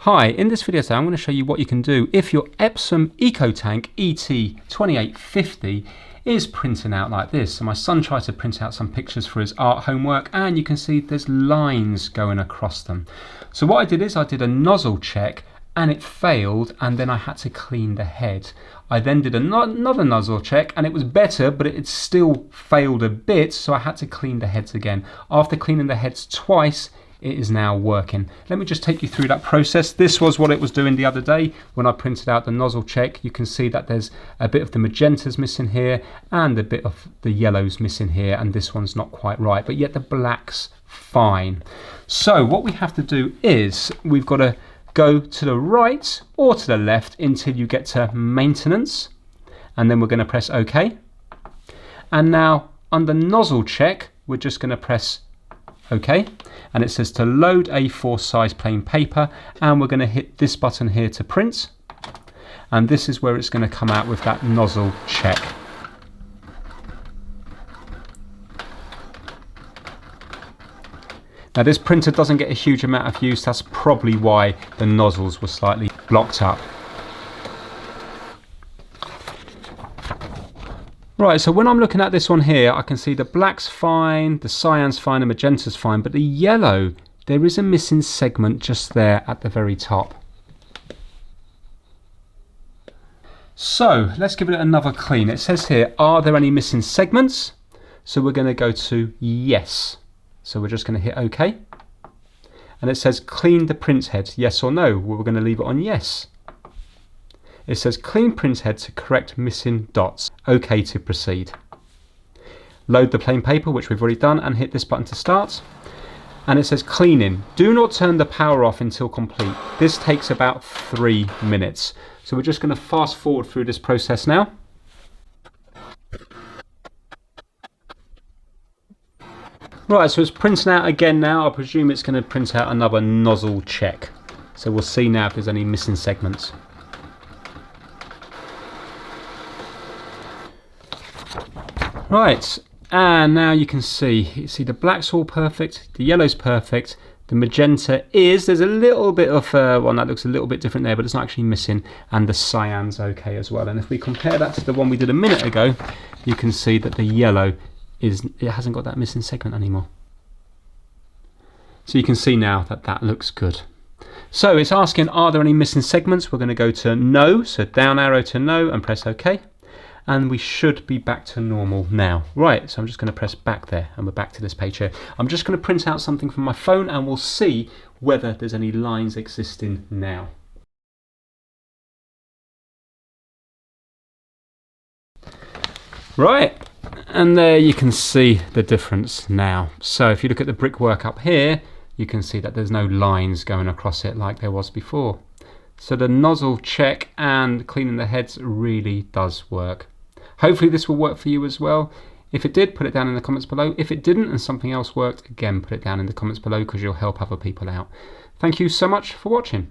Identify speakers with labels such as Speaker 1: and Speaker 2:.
Speaker 1: Hi, in this video today I'm going to show you what you can do if your Epson EcoTank ET2850 is printing out like this. So my son tried to print out some pictures for his art homework and you can see there's lines going across them. So what I did is I did a nozzle check and it failed, and then I had to clean the head. I then did another nozzle check and it was better, but it still failed a bit, so I had to clean the heads again. After cleaning the heads twice, it is now working. Let me just take you through that process. This was what it was doing the other day when I printed out the nozzle check. You can see that there's a bit of the magentas missing here and a bit of the yellows missing here, and this one's not quite right, but yet the black's fine. So what we have to do is we've got to go to the right or to the left until you get to maintenance, and then we're going to press OK. And now under nozzle check we're just going to press OK, and it says to load A4 size plain paper, and we're going to hit this button here to print, and this is where it's going to come out with that nozzle check. Now this printer doesn't get a huge amount of use, that's probably why the nozzles were slightly blocked up. Right, so when I'm looking at this one here, I can see the black's fine, the cyan's fine, the magenta's fine, but the yellow, there is a missing segment just there at the very top. So let's give it another clean. It says here, are there any missing segments? So we're going to go to yes. So we're just going to hit OK. And it says clean the print head, yes or no. Well, we're going to leave it on yes. It says clean print head to correct missing dots. OK to proceed. Load the plain paper, which we've already done, and hit this button to start. And it says cleaning. Do not turn the power off until complete. This takes about 3 minutes. So we're just going to fast forward through this process now. Right, so it's printing out again now. I presume it's going to print out another nozzle check. So we'll see now if there's any missing segments. Right, and now you can see the black's all perfect, the yellow's perfect, the magenta there's a little bit of one that looks a little bit different there, but it's not actually missing, and the cyan's okay as well. And if we compare that to the one we did a minute ago, you can see that the yellow it hasn't got that missing segment anymore. So you can see now that that looks good. So it's asking, are there any missing segments? We're going to go to no, so down arrow to no and press OK. And we should be back to normal now. Right, so I'm just going to press back there and we're back to this page here. I'm just going to print out something from my phone and we'll see whether there's any lines existing now. Right, and there you can see the difference now. So if you look at the brickwork up here, you can see that there's no lines going across it like there was before. So the nozzle check and cleaning the heads really does work. Hopefully this will work for you as well. If it did, put it down in the comments below. If it didn't and something else worked, again, put it down in the comments below because you'll help other people out. Thank you so much for watching.